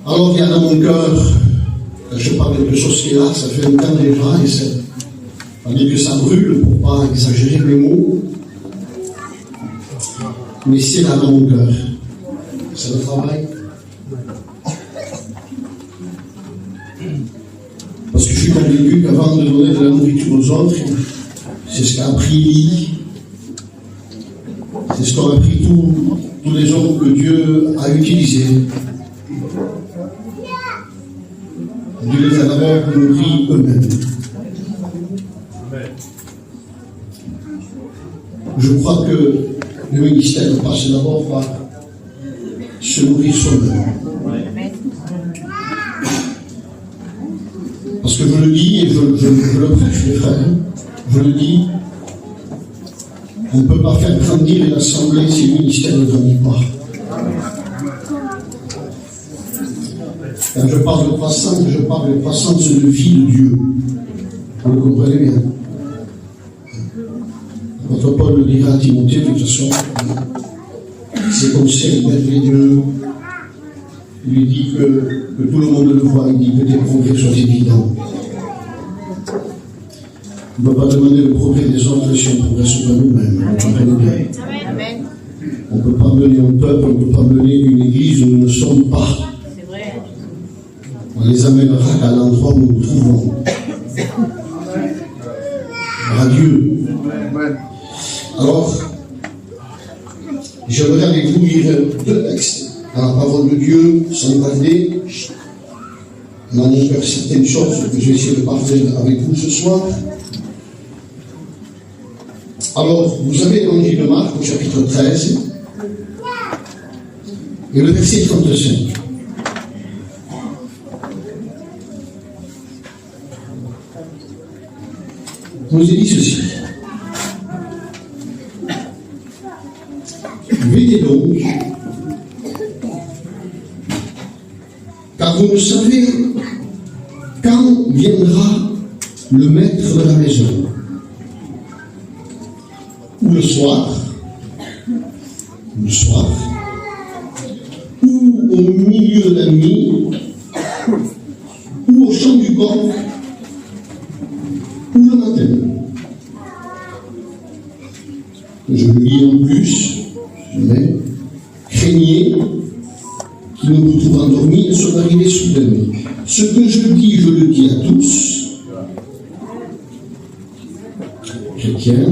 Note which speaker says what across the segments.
Speaker 1: Alors il y a dans mon cœur, je parle de quelque chose qui est là, ça fait un temps déjà, et c'est fallait que ça brûle pour pas exagérer mes mots. Mais c'est là dans mon cœur. C'est le travail. Parce que je suis convaincu qu'avant de donner de la nourriture aux autres, c'est ce qu'a appris Élie. C'est ce qu'ont appris tous les hommes que Dieu a utilisés. Dieu les a d'abord nourris eux-mêmes. Je crois que le ministère passe d'abord par se nourrir soi-même. Parce que je le dis, et je le prêche, les frères, je le dis, on ne peut pas faire grandir une assemblée si le ministère ne grandit pas. Quand je parle de croissance de vie de Dieu. Vous le comprenez bien. Votre Paul le dira à Timothée, de toute façon, ses conseils merveilleux. Il lui dit que tout le monde le voit, il dit que tes progrès soient évidents. On ne peut pas demander le progrès des autres si on ne progresse pas nous-mêmes. Vous comprenez bien. On ne peut pas mener un peuple, on ne peut pas mener une église où nous ne sommes pas. C'est vrai. On les amènera à l'endroit où nous nous trouvons. À Dieu. Alors, j'aimerais avec vous lire deux textes dans la parole de Dieu, sans tarder. Dans mon cœur, certaines choses que je vais essayer de partager avec vous ce soir. Alors, vous avez l'évangile de Marc au chapitre 13 et le verset 35. Je vous ai dit ceci. Veillez donc, car vous ne savez quand viendra le maître de la maison, ou le soir, ou au milieu de la nuit, ou au chant du coq, ou le matin. Je le lis en plus, mais craignez qu'il ne vous trouve endormi et soit arrivé soudainement. Ce que je dis, je le dis à tous, chrétiens,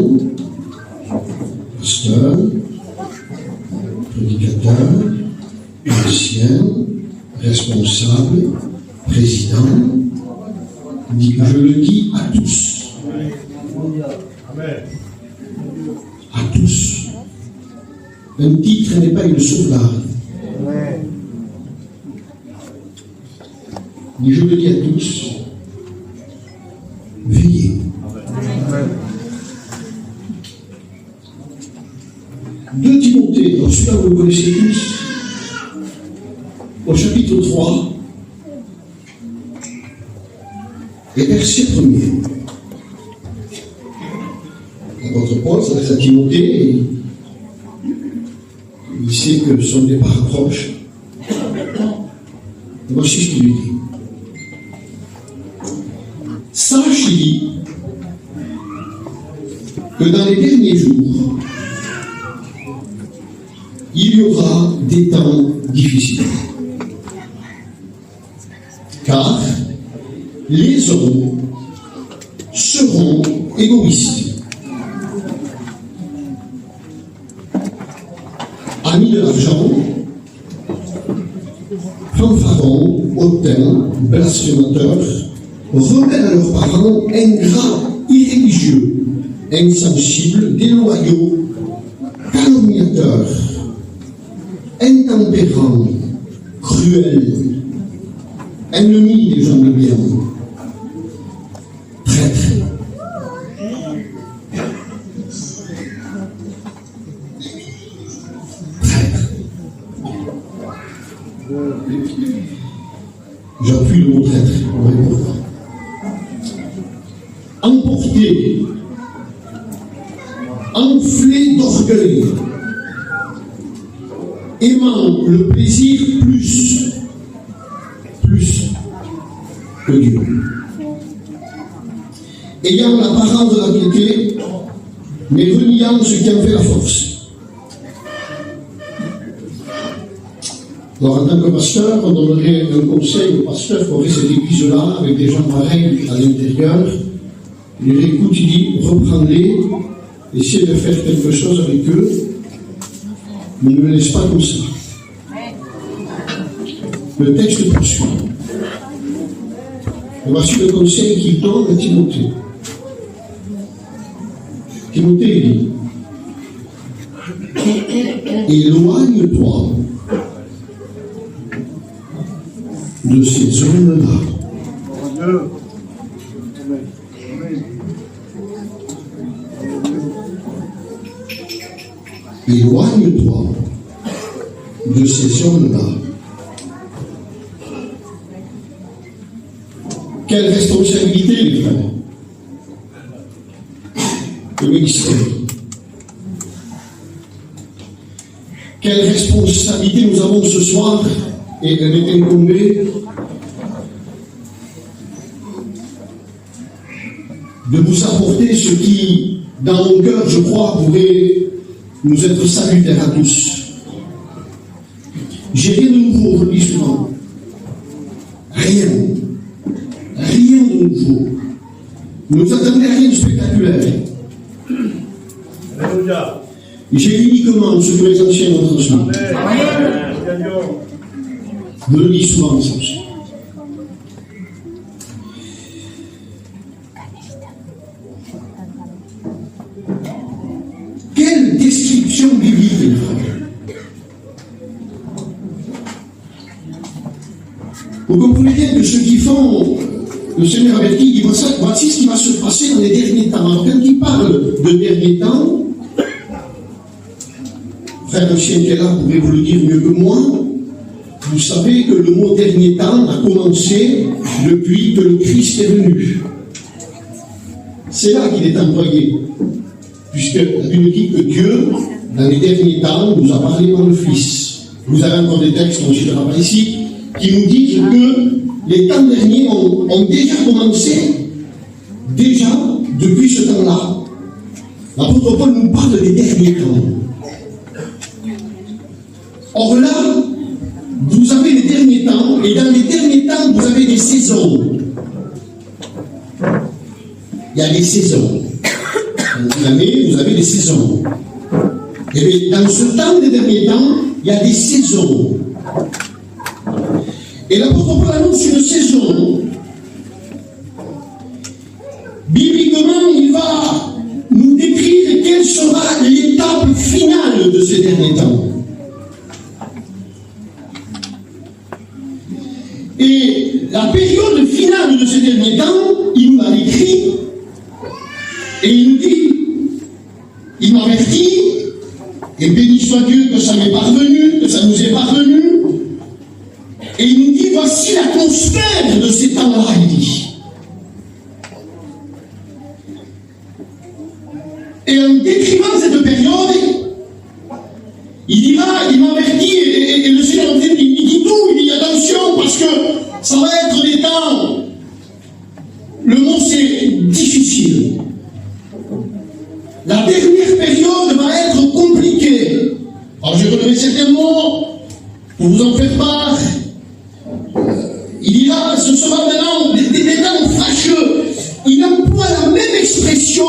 Speaker 1: pasteurs, prédicateurs, anciens, responsables, présidents, je le dis à tous. À tous. Un titre n'est pas une sauvegarde. Mais je le dis à tous, veillez. 2 Timothée, dans celui-là vous le connaissez tous, au chapitre 3, et verset 1er. L'apôtre Paul s'adresse à Timothée et il sait que son départ approche. Et voici ce qu'il lui dit. Sache, il dit, que dans les derniers jours, il y aura des temps difficiles. Car les hommes seront égoïstes, amis de l'argent, fanfarons, hautains, blasphémateurs, rebelles à leurs parents, ingrats, irréligieux, insensibles, déloyaux, calomniateurs, intempérants, cruels, ennemis des gens de bien, traîtres. J'appuie le mot traître, vous voyez pourquoi. Emporté, enflé d'orgueil, aimant le plaisir plus que Dieu. Ayant l'apparence de l'habileté, mais reniant ce qui en fait la force. Alors, en tant que pasteur, on donnerait un conseil au pasteur qui aurait cette église-là, avec des gens pareils à l'intérieur. Il dirait, écoute, il dit, reprends-les, essaie de faire quelque chose avec eux, mais ne me laisse pas comme ça. Le texte poursuit. Et voici le conseil qu'il donne à Timothée. Timothée dit, éloigne-toi de ces hommes-là. Éloigne-toi de ces hommes-là. Quelle responsabilité, les frères? Le ministère. Quelle responsabilité nous avons ce soir, et elle est incombée de vous apporter ce qui, dans mon cœur, je crois, pourrait nous être salutaire à tous. J'ai rien de nouveau aujourd'hui souvent. Rien. Rien de nouveau. Ne vous attendez à rien de spectaculaire. Alléluia. J'ai uniquement ce que les anciens ont transmis. Je le dis souvent, ça aussi. Quelle description biblique, les frères. Vous comprenez bien que ceux qui font, le Seigneur avertit, il dit, voici ce qui va se passer dans les derniers temps. Alors, quand il parle de derniers temps, frère Lucien qui est là pourrait vous le dire mieux que moi, vous savez que le mot dernier temps a commencé depuis que le Christ est venu. C'est là qu'il est employé. Puisque la Bible dit que Dieu, dans les derniers temps, nous a parlé par le Fils. Vous avez encore des textes, on ne citera pas ici, qui nous disent que les temps derniers ont déjà commencé, déjà depuis ce temps-là. L'apôtre Paul nous parle des derniers temps. Or là, vous avez les derniers temps, et dans les derniers temps, vous avez des saisons. Il y a des saisons. Dans l'année, vous avez des saisons. Et bien, dans ce temps des derniers temps, il y a des saisons. Et l'apôtre Paul annonce une saison. Bibliquement, il va nous décrire quelle sera l'étape finale de ces derniers temps. Et la période finale de ces derniers temps, il nous l'a écrit, et il nous dit, il m'avertit, et béni soit Dieu que ça m'est parvenu, que ça nous est parvenu, et il nous dit, voici l'atmosphère de ces temps-là, il dit. Et en décrivant cette période, il dira, il m'avertit, et le Seigneur il dit tout, il dit attention, parce que ça va être des temps, le mot c'est difficile. La dernière période va être compliquée. Alors je vais relever certains mots pour vous en faire part. Il dira, ce sera maintenant des temps fâcheux. Il emploie la même expression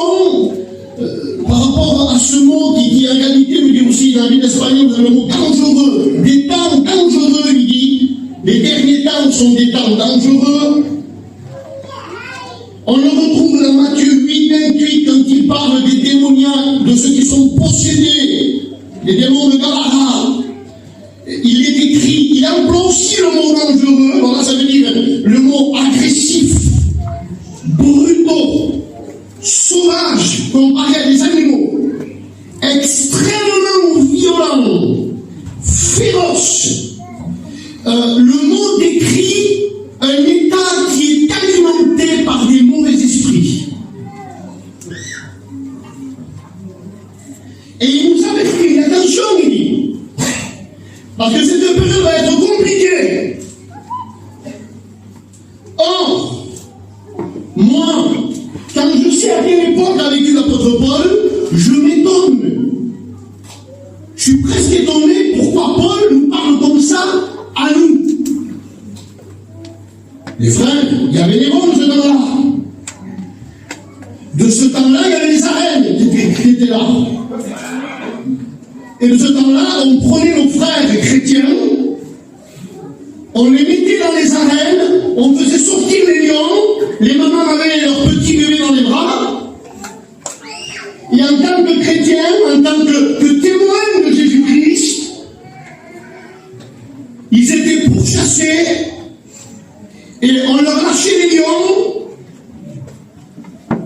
Speaker 1: par rapport à ce mot qui en réalité nous dit aussi dans la Bible espagnole, le mot dangereux. Des temps dangereux, il dit. Les derniers temps sont des temps dangereux. On le retrouve dans Matthieu 8, 28 quand il parle des démoniaques, de ceux qui sont possédés, les démons de Galahad. Il est écrit, il emploie aussi le mot dangereux, voilà, ça veut dire le mot agressif, brutaux, sauvage, comparé à des animaux, extrêmement violents, féroces. Le mot décrit un état qui est alimenté par des mauvais esprits. Et il nous avertit, attention, il dit, parce que cette période va être compliquée. Or, Les frères, il y avait les bons de ce temps-là. De ce temps-là, il y avait les arènes qui étaient là. Et de ce temps-là, on prenait nos frères chrétiens, on les mettait dans les arènes, on faisait sortir les lions, les mamans avaient leurs petits bébés dans les bras, et en tant que chrétiens, en tant que témoins de Jésus-Christ, ils étaient pourchassés, et on leur lâchait les lions,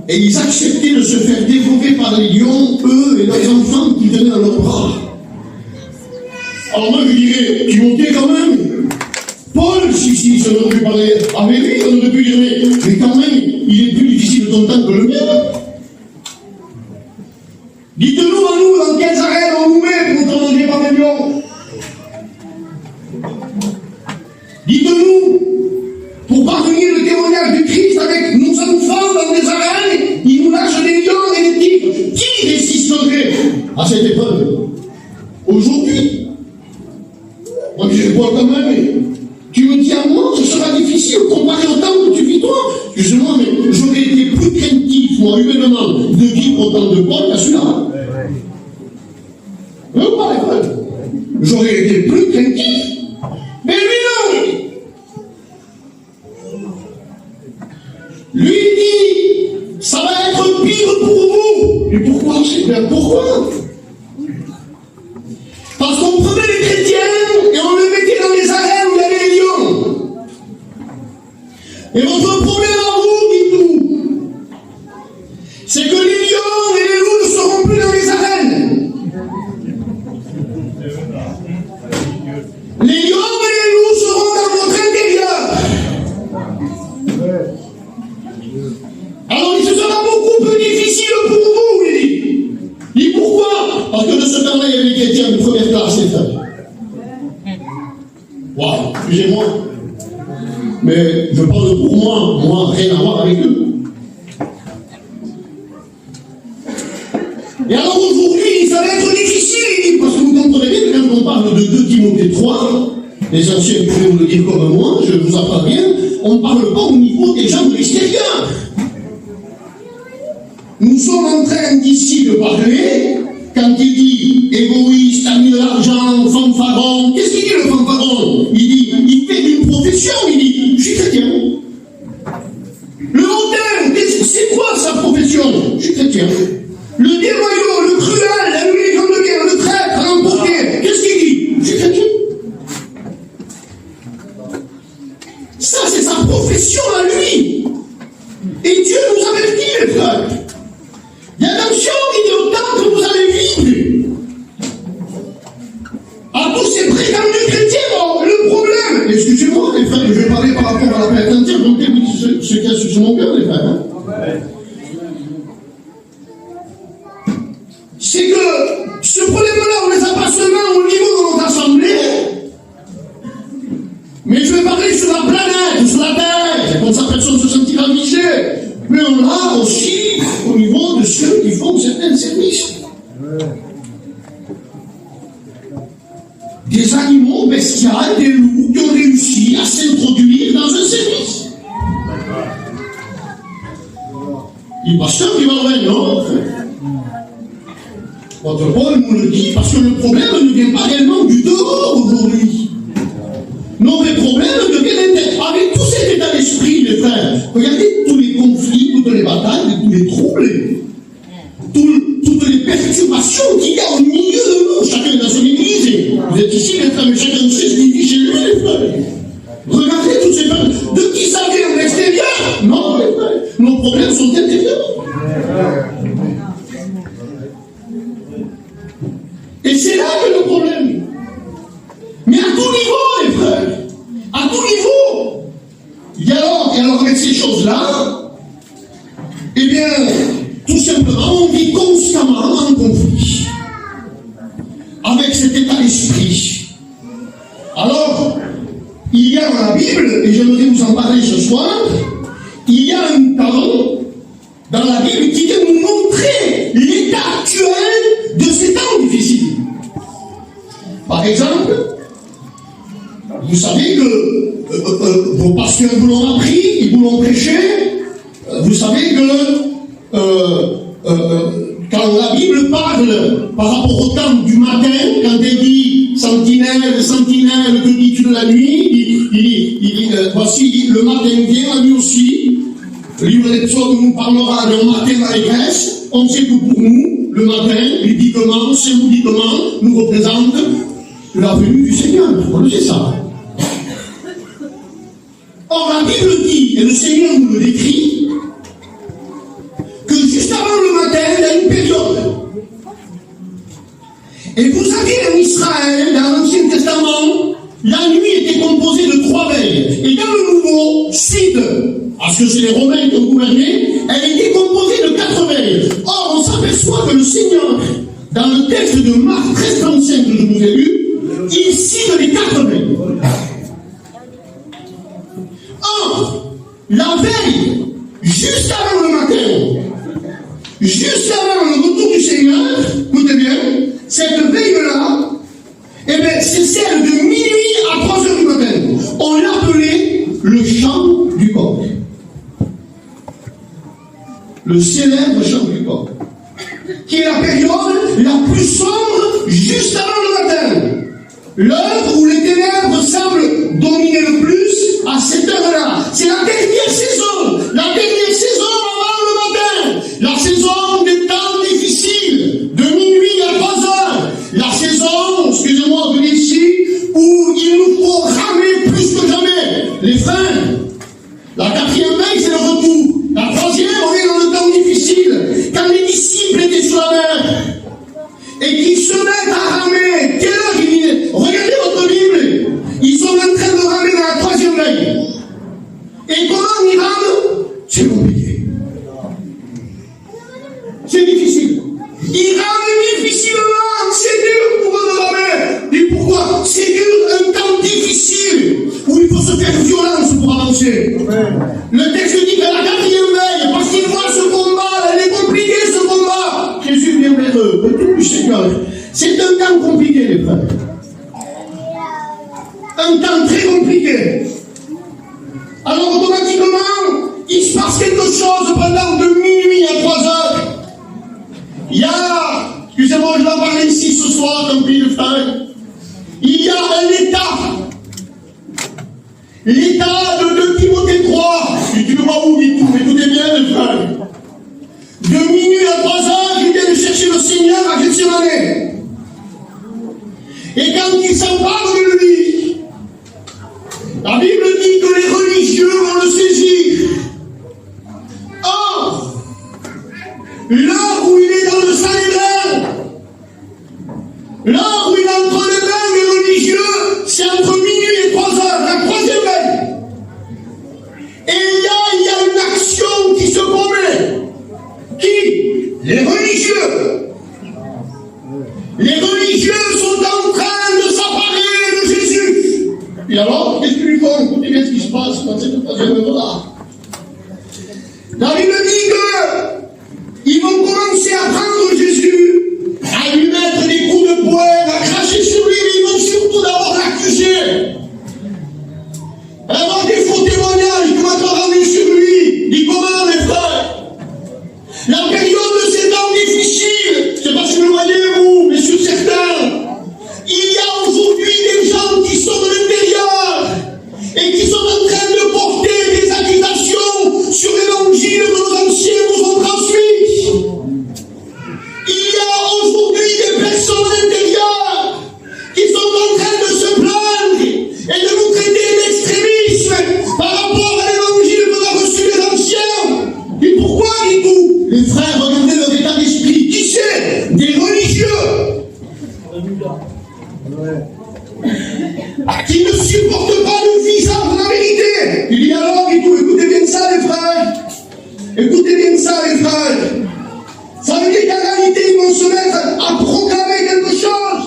Speaker 1: et ils acceptaient de se faire dévorer par les lions, eux et leurs enfants qui tenaient dans leurs bras. Alors moi je dirais, Timothée quand même, Paul, si ça aurait pu parler avec lui, on aurait pu dire, mais quand même, il est plus difficile de ton temps que le mien. Dites-nous à nous, dans quelles arènes on nous met pour être mangé par les lions. Dites-nous, pour parvenir le témoignage du Christ avec nos enfants dans des arènes, il nous lâche des lions et des tigres. Qui résisterait à cette épreuve aujourd'hui? Moi je vois quand même, tu me dis à moi, ce sera difficile comparé au temps que tu vis toi. Justement, mais j'aurais été plus craintif, moi, humainement, de vivre autant de Paul qu'à celui-là. Non, pas les frères. J'aurais été plus craintif. Mais lui, non. Lui, il dit, ça va être pire pour vous. Et pourquoi? C'est bien pourquoi? Parce qu'on prenait les chrétiens et on les mettait dans les arènes où il y avait les lions. Et votre problème à vous, dites-nous, c'est que les lions et les loups ne seront plus dans les arènes. Les lions et les loups seront dans votre intérieur. Alors il se sera beaucoup plus difficile pour vous, il dit. Il dit pourquoi? Parce que de ce temps-là, il y avait les chrétiens de première classe, les frères. Waouh, excusez-moi. Mais je parle pour moi, rien à voir avec eux. Et alors aujourd'hui, ça va être difficile, parce que vous comprenez bien que quand on parle de 2 Timothée 3, les anciens pouvaient vous le dire comme moi, je vous apprends bien, on ne parle pas au niveau des gens de l'extérieur. Nous sommes en train d'ici de parler, quand il dit égoïste, ami de l'argent, fanfaron, qu'est-ce qu'il dit le fanfaron? Il fait une profession, il dit, je suis chrétien. Le hautain, c'est quoi sa profession? Je suis chrétien. Le dévoyant, le cruel, la nuit de guerre, le traître, l'emporté, qu'est-ce qu'il dit? Je suis chrétien. Ça, c'est sa profession à lui. Et Dieu nous avertit, les frères. Et attention, il dit autant que vous allez vivre. À tous ces prétendus chrétiens, le problème, excusez-moi, les frères, je vais parler par rapport à la paix entière, donc ce qu'il y a sur mon cœur, les frères. Hein? C'est que ce problème-là, on ne les a pas seulement au niveau de notre assemblée, mais je vais parler sur la planète, sur la terre, comme ça personne ne se sentira visé. Mais on l'a aussi au niveau de ceux qui font certains services. Des animaux bestiales, des loups qui ont réussi à s'introduire dans un service. Il pasteur qui va loin, non? Votre Paul nous le dit parce que le problème ne vient pas réellement du dehors aujourd'hui. Nos vrais problèmes deviennent avec tout cet état d'esprit, les frères. Regardez tous les conflits, toutes les batailles, tous les troubles, toutes les perturbations qu'il y a au milieu de nous, chacun dans son église. Vous êtes ici, les frères, mais chacun sait ce qu'il dit chez lui, les frères. Regardez toutes ces personnes. De qui ça vient? De l'extérieur? Non, les frères. Nos problèmes sont intérieurs. Et c'est là que le problème. Mais à tout niveau, les frères, à tout niveau. Et alors avec ces choses-là, eh bien, tout simplement, on vit constamment en conflit avec cet état d'esprit. Alors, il y a dans la Bible, et j'aimerais vous en parler ce soir, il y a un temps dans la Bible qui vient nous montrer l'état actuel de ces temps difficiles. Par exemple, Vous savez que vos pasteurs vous l'ont appris, ils vous l'ont prêché. Vous savez que quand la Bible parle par rapport au temps du matin, quand elle dit sentinelle, sentinelle, que dis-tu de la nuit, il dit voici le matin vient, la nuit aussi. Le livre des psaumes nous parlera d'un matin d'allégresse. On sait que pour nous, le matin, ludiquement, symboliquement, nous représente la venue du Seigneur. On le sait ça. Or, la Bible dit, et le Seigneur nous le décrit, que juste avant le matin, il y a une période. Et vous avez en Israël, dans l'Ancien Testament, la nuit était composée de 3 veilles. Et dans le Nouveau, suite, parce que c'est les Romains qui ont gouverné, elle était composée de 4 veilles. Or, on s'aperçoit que le Seigneur, dans le texte de Marc 13:35 que je vous ai lu, il cite les 4 veilles. Or, la veille, juste avant le matin, juste avant le retour du Seigneur, écoutez bien, cette veille-là, eh bien, c'est celle de minuit à 3h du matin. On l'appelait le chant du coq. Le célèbre chant du coq. Qui est la période la plus sombre juste avant le matin. L'heure où les ténèbres semblent dominer le plus à cette heure-là. C'est la dernière saison. La dernière saison avant le matin. La saison des temps difficiles. De minuit à 3h. La saison, excusez-moi de dire ici, où il nous faut ramer plus que jamais. Les frères. La 4e veille, c'est le retour. La 3e, on est dans le temps difficile. Quand les disciples étaient sur la mer. Et qu'ils se mettent à ramer. Quelle heure il est? Regardez votre Bible. Ils sont en train de ramer dans la 3e veille. Et comment ils rament? C'est compliqué. C'est difficile. Ils rament difficilement. C'est dur pour eux de ramer. Et pourquoi? C'est dur, un temps difficile où il faut se faire violence pour avancer. Le texte dit que la 4e veille, parce qu'ils voient ce combat, elle est compliquée ce combat. Jésus vient vers eux, le tout du Seigneur. C'est un temps compliqué, les frères. Un temps très compliqué. Alors automatiquement, il se passe quelque chose pendant de minuit à 3h. Il y a, excusez-moi, je vais en parler ici ce soir, tant pis le frère. Il y a un état. L'état de Timothée 3. Et tu le vois où, écoutez bien, les frères. De minuit à 3h, il vient de chercher le Seigneur à Gethsémane. Et quand il s'empare de lui, la Bible dit que les religieux vont le saisir. Or, l'heure où il est dans le Sanhédrin, l'heure où il est entre les mains des religieux, c'est entre minuit et 3h, la 3e veille. Et il y a une action qui se commet. Qui? Les religieux. Les religieux sont en train de s'apparer de Jésus. Et alors, qu'est-ce qu'ils lui font? Écoutez bien ce qui se passe dans cette 3e œuvre-là. La Bible dit qu'ils vont commencer à prendre Jésus, à lui mettre des coups de poing, à cracher sur lui, mais ils vont surtout d'abord l'accuser. Avoir des faux témoignages qui vont être rendus sur lui. Dis comment, les frères? La période de ces temps difficiles, c'est parce que vous le voyez, vous, mais sur certains, il y a aujourd'hui des gens qui sont de l'intérieur et qui sont en train de porter des accusations sur l'évangile que nos anciens nous ont transmis. Il y a aujourd'hui des personnes à l'intérieur qui sont en train de se plaindre et de nous traiter d'extrémisme par rapport à l'évangile que nous avons reçu les anciens. Et pourquoi, dites-vous? Les frères, regardez leur état d'esprit. Qui c'est? Des religieux. Qui ne supportent pas le visage de la vérité. Il dit alors, écoutez bien ça, les frères. Écoutez bien ça, les frères. Ça veut dire qu'en réalité, ils vont se mettre à proclamer quelque chose.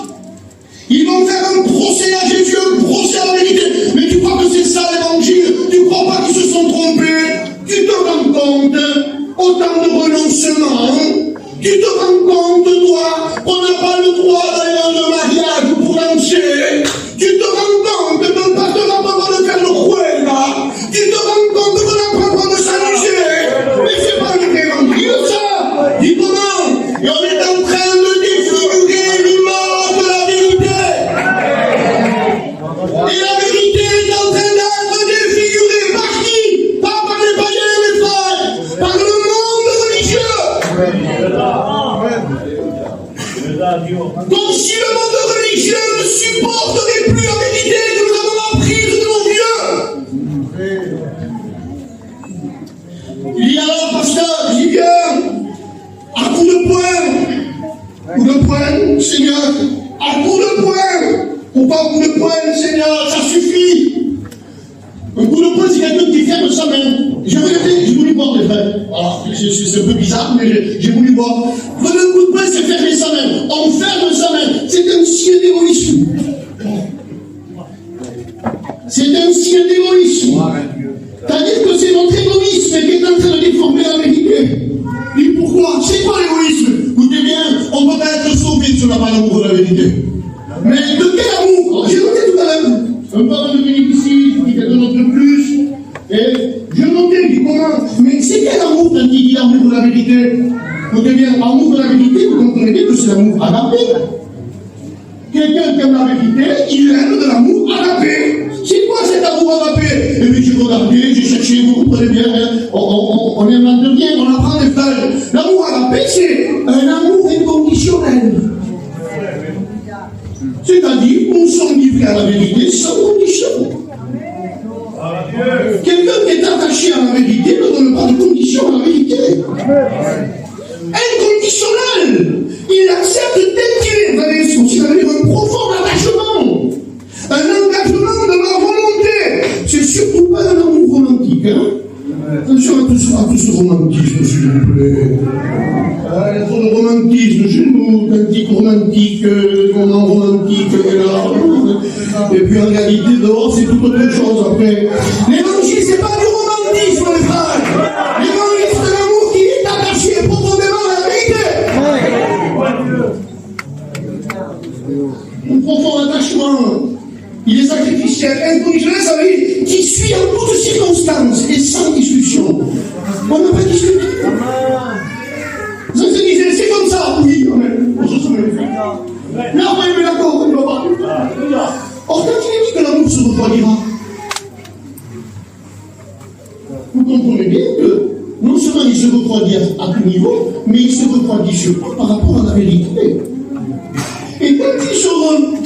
Speaker 1: Ils vont faire un procès à Jésus, un procès à la vérité. Mais tu crois que c'est ça l'évangile? Tu crois pas qu'ils se sont trompés? Tu te rends compte? Autant de renoncement. Tu te rends compte, toi, qu'on n'a pas le droit d'aller dans le mariage pour danser? Tu te rends compte, ton Donc si le monde religieux ne supporterait plus la vérité que nous avons apprise de nos vieux, il dit alors, pasteur, j'y viens, à coup de poing, Seigneur, à coup de poing, ou pas coup de poing, Seigneur, ça suffit. Un coup de poing, c'est quelqu'un qui ferme sa main. J'ai voulu voir les frères. Alors, c'est un peu bizarre, mais j'ai voulu voir. Le coup de poing, c'est fermer sa main. On ferme sa main. C'est un signe d'égoïsme. C'est un signe d'égoïsme. C'est-à-dire que c'est notre égoïsme qui est en train de déformer la vérité. Et pourquoi? C'est quoi l'égoïsme? Écoutez bien, on ne peut pas être sauvé si on n'a pas l'amour de la vérité. Mais de quel amour? J'ai noté tout à l'heure. Un parent de venir ici, qui quelqu'un d'autre de plus. Et je notais, il dit comment? Mais c'est quel amour quand il dit l'amour de la vérité? Écoutez bien, l'amour de la vérité, vous comprenez bien que c'est l'amour agapé. Quelqu'un qui aime la vérité, il aime de l'amour agapé. C'est quoi cet amour agapé? Et puis j'ai regardé, j'ai cherché, vous comprenez bien, on invente bien, on apprend les phrases. L'amour agapé, c'est un amour inconditionnel. C'est-à-dire, nous sommes livrés à la vérité sans condition. Quelqu'un qui est attaché à la vérité ne donne pas de condition à la vérité. Inconditionnel. Il accepte tel qu'il est. Vous avez un profond attachement. Un engagement de la volonté. C'est surtout pas un amour romantique. Hein? Attention à tout ce romantisme, s'il vous plaît. Il y a trop de romantisme chez nous, cantique romantique, moment romantique, et puis en réalité, dehors, c'est toute autre chose après. L'évangile, c'est pas du romantisme, les frères. L'évangile, c'est un amour qui est attaché profondément à la vérité. Un profond attachement. Il est sacrificiel, inconditionnel, ça veut dire qu'il suit en toutes circonstances et sans discussion. On n'a pas discuté. Vous se disait, c'est comme ça, oui, on se souvient. Là, on est d'accord, on ne va pas. Or, quand il est dit que l'amour se refroidira, vous comprenez bien que non seulement il se refroidit à tout niveau, mais il se refroidit surtout par rapport à la vérité. Et quand il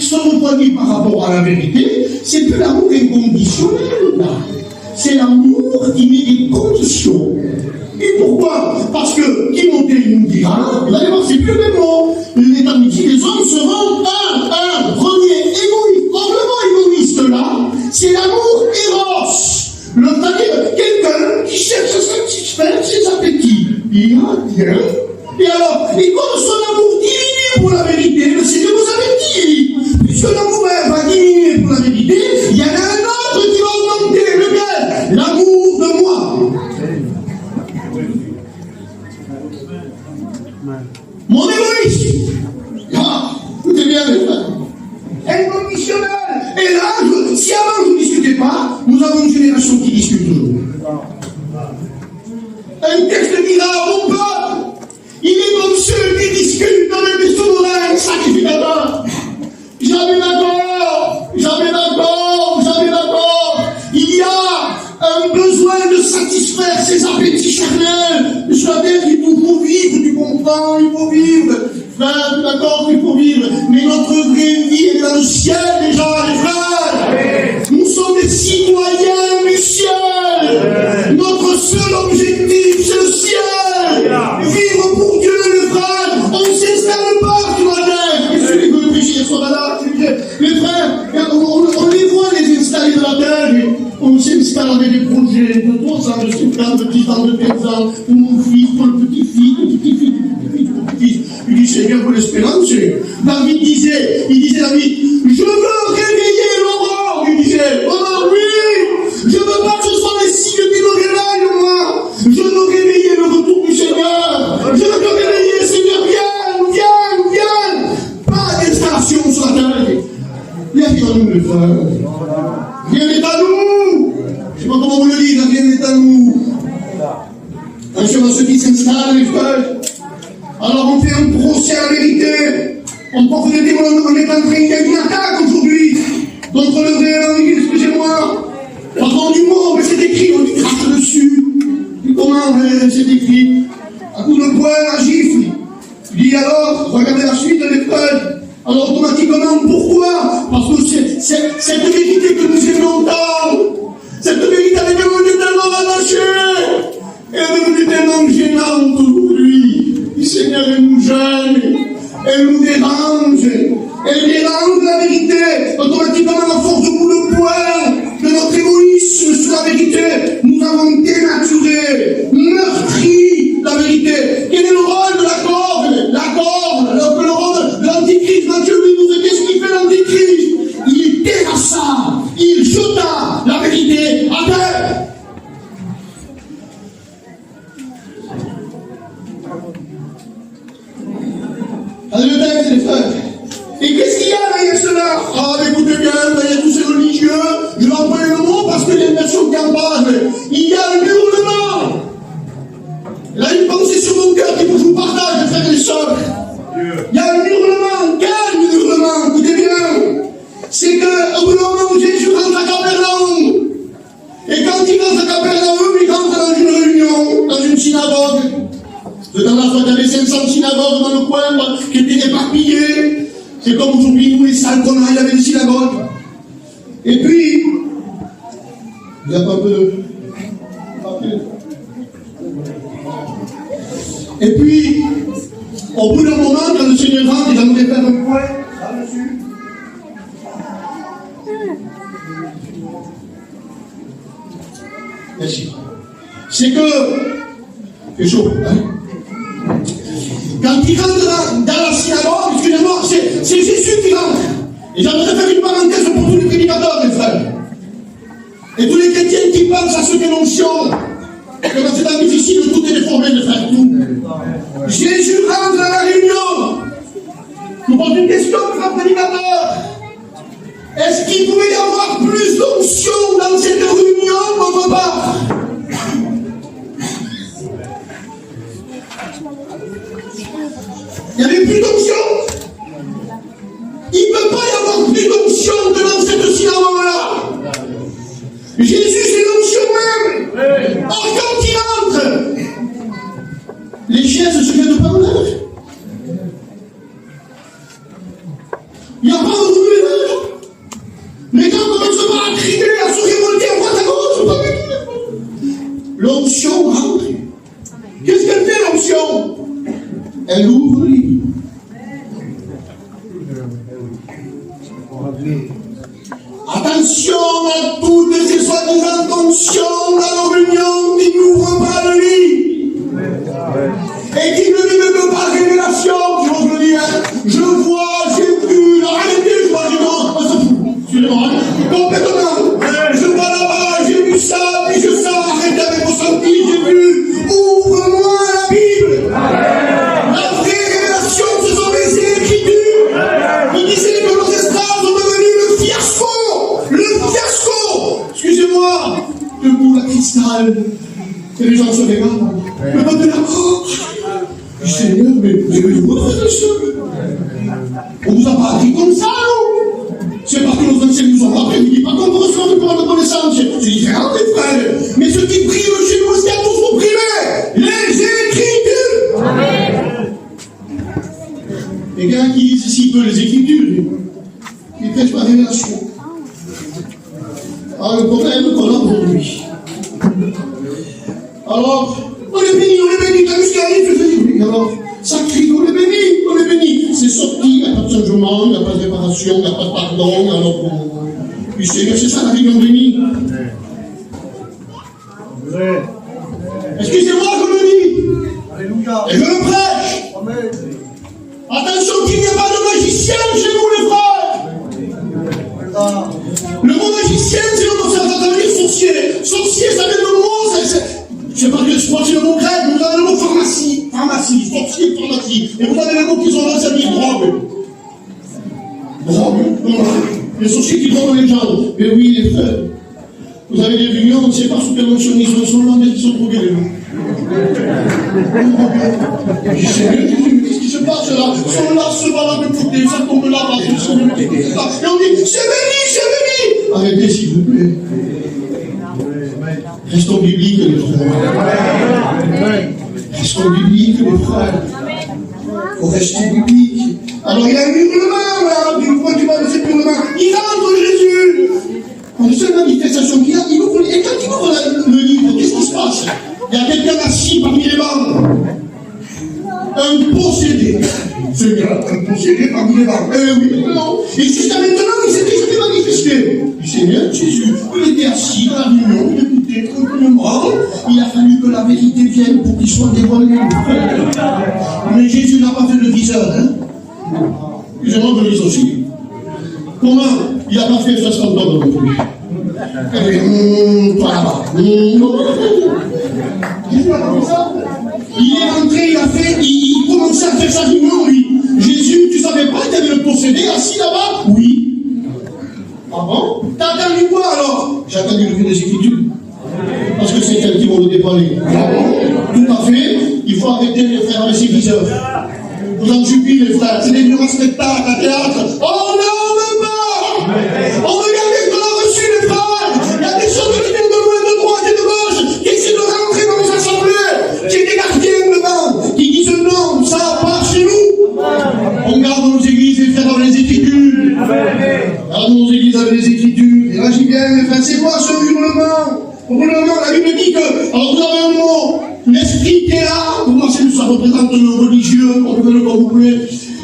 Speaker 1: se refroidit par rapport à la vérité, c'est plus l'amour inconditionnel, là. C'est l'amour qui met des conditions. Et pourquoi? Parce que Timothée nous dira, vous allez voir, c'est plus le même mot. Les amitiés, les hommes seront un premier égoïste. Or, le mot égoïste là, c'est l'amour éros. C'est-à-dire quelqu'un qui cherche à satisfaire ses appétits. Il a bien. Et alors, et comme son amour diminue pour la vérité, le Seigneur vous avait dit, puisque l'amour va diminuer pour la vérité, il y en a un autre qui va augmenter. Lequel? L'amour de moi. Mon égoïsme. Ah, écoutez bien, les frères. Inconditionnel. Et là, si avant je ne discutais pas, nous avons une génération qui discute toujours. Un texte dira, mon peuple, il est comme ceux qui discutent avec des souverains sacrificateurs. Jamais d'accord. Il y a un besoin de satisfaire ses appétits charnels. Le souverain dit, il faut vivre, tu comprends, il faut vivre. Frère, d'accord, il faut vivre. Mais notre vraie vie est dans le ciel déjà, les frères. Nous sommes des citoyens du ciel. Notre seul objectif, c'est le ciel. Vivre pour Dieu, les frères. On ne s'installe pas sur la terre. Et celui que le péché soit là, les frères, on les voit les installer de la terre. On s'installe avec des projets de 3 ans, de 5 ans, de 10 ans, de 15 ans. Pour mon fils, pour le petit-fils, le petit-fils. Il dit, Seigneur, pour l'espérance. David disait, David, je veux réveiller l'aurore. Il disait, oh oui, je veux pas que ce soit les signes qui me réveillent, moi. Je veux réveiller le retour du Seigneur. Je veux te réveiller, Seigneur, viens. Pas d'installation sur la terre. Viens à nous, les frères. Viens à nous. Je sais pas comment vous le dites, viens à nous. Attention à ceux qui s'installent, les frères. Alors on fait un procès à la vérité. On porte des témoins, on est en train, il y a une attaque aujourd'hui contre le vrai évangile, excusez-moi. Pardon du mot, mais c'est écrit, on lui crache dessus. Et comment c'est écrit? À coup de poing, à gifle. Il Dit alors, regardez la suite de l'épreuve. Alors automatiquement, pourquoi? Parce que c'est cette vérité que nous aimons entendre. Cette vérité avec laquelle on est tellement attachés. Elle est devenue tellement gênante aujourd'hui. Le Seigneur, elle nous gêne. Elle nous dérange. Elle dérange la vérité. Automatiquement, à force de coup de poing de notre égoïsme sur la vérité, nous avons dénaturé, meurtri la vérité. Quel est le rôle de la corde? La corde, le rôle de l'antichrist. Matthieu lui nous dit qu'est-ce qu'il fait l'antichrist? Il terrassa, il jeta la vérité à terre. Allez, le texte, les frères. Et qu'est-ce qu'il y a derrière cela? Ah, écoutez bien, derrière tous ces religieux, je vais employer le mot parce qu'il y a une version qui en parle. Il y a un hurlement. Là, une pensée sur mon cœur qu'il faut que je vous partage, les frères et les sœurs. Il y a un hurlement. Quel hurlement? Écoutez bien. C'est qu'au bout d'un moment, Jésus rentre à Capernaum. Et quand il rentre à Capernaum, il rentre dans une réunion, dans une synagogue. Dans la fois, il y avait 500 synagogues dans le coin qui étaient éparpillées. C'est comme aujourd'hui, nous, les salles qu'on a, il y avait des synagogues. Et puis, il y a pas peu de papier. Et puis, au bout d'un moment, quand le Seigneur rentre, il aimerait faire un point là-dessus. Merci. C'est que, c'est chaud, hein? Quand il rentre dans la synagogue, excusez-moi, c'est Jésus qui rentre. Et j'aimerais faire une parenthèse pour tous les prédicateurs, mes frères. Et tous les chrétiens qui pensent à ce que l'onction, que dans ces temps difficiles, tout est déformé, mes frères, tout. Jésus rentre dans la réunion. Je vous pose une question, frère prédicateur. Est-ce qu'il pouvait y avoir plus d'onction dans cette réunion d'autre part? Il n'y avait plus d'onction. Il ne peut pas y avoir plus d'onction que dans cette synagogue-là. Jésus, c'est l'onction même. Or, quand il entre, les chaises se viennent de par l'air. Il n'y a pas de ménage. Les gens commencent pas à crier, à se révolter à droite à gauche. Pas du tout. L'onction rentre. Qu'est-ce qu'elle fait, l'onction? Elle ouvre le livre. Attention à toutes ces soi-disant fonctions dans nos réunions qui n'ouvrent pas le livre. Et qui ne vivent pas révélation, si on veut dire. Je vois, j'ai vu, arrêtez, je vois, j'ai vu, excusez-moi, complètement. Je vois là-bas, j'ai vu ça, puis je sens, arrêtez avec vos sentis, j'ai vu. Ouvre-moi la Bible. La vraie révélation, ce sont les Écritures. Il disait que nos esclaves sont devenus le fiasco. Le fiasco. Excusez-moi. Debout la cristal. Et les gens se regardent. Mais maintenant, oh, Seigneur, mais vous frères et sœurs. On vous a pas appris comme ça, non? C'est parce que nos anciens nous ont appris. Il dit pas qu'on vous reçoit une parole de connaissance. C'est différent, mes frères. Mais ceux qui prient chez nous, c'est à tous vous priver. Les Écritures. Amen. Les gars qui lisent ici peu les Écritures, ils ne prêchent pas révélation. Alors le problème qu'on a aujourd'hui. Alors, on est béni, t'as vu ce qui arrive, je te dis oui, alors, ça crie, on est béni, c'est sorti, il n'y a pas de changement, il n'y a pas de réparation, il n'y a pas de pardon, alors, puis c'est ça la réunion bénie. Excusez-moi, je le dis, alléluia. Et je le prêche. Amen. Attention qu'il n'y ait pas de magicien chez nous, les frères. Le mot magicien, c'est le mot, ça veut dire sorcier. Sorcier, ça vient de mot, je ne sais pas que je crois que c'est le mot grec, vous avez le mot pharmacie, sorcier, pharmacie. Et vous avez les mots qui sont là, ça dit drogue. Drogue, les sorciers qui droguent les gens. Mais oui, les frères, vous avez des réunions, on ne sait pas sous quelle notion ils sont là, mais ils sont drogués, les gens. Je sais bien, qu'est-ce qui se passe là? Ils sont là, se baladent de côté, ça tombe là-bas, ils sont de côté. Et on dit, c'est béni! Arrêtez, s'il vous plaît. Restons bibliques, les frères. Restons bibliques, les frères. au reste biblique. Alors il y a un hurlement là, pourquoi tu parles de cet hurlement? Il rentre Jésus. En une seule manifestation qu'il a, il ouvre, et quand il ouvre le livre, qu'est-ce qui se passe? Il y a quelqu'un assis parmi les bancs. Un possédé. Ce gars, un possédé parmi les bancs. Oui, non. Et jusqu'à maintenant, il s'était jamais manifesté. Le Seigneur Jésus, il était assis dans la réunion, il écoutait tranquillement. Il a fallu que la vérité vienne pour qu'il soit dévoilé. Mais Jésus n'a pas fait le viseur, hein. Je m'en veux aussi. Comment? Il n'a pas fait 60 ans non plus. Toi là-bas. Il est rentré, il commençait à faire sa réunion, lui. Jésus, tu savais pas qu'il y avait le possédé assis là-bas? Oui. Ah bon? T'as attendu quoi alors? J'ai attendu le fait des Écritures. Parce que c'est elles qui vont le dévoiler. Ah bon? Tout à fait. Il faut arrêter de faire avec ses viseurs. Vous en supplie, les frères. C'est des violents spectacles à théâtre. Oh non, même pas! On regarde ce qu'on a reçu, les frères. Il y a des choses qui viennent de loin, de droite et de gauche, qui essaient de rentrer dans les assemblées, qui étaient gardiens dedans, qui disent non, ça part chez nous. On garde nos églises et frères avec les Écritures. Garde nos églises avec les Écritures. Et là, j'y viens, mes frères. C'est quoi ce hurlement? La Bible dit que, alors vous avez un mot, l'esprit qui est là, pour moi ça représente le religieux, on peut le comme vous voulez.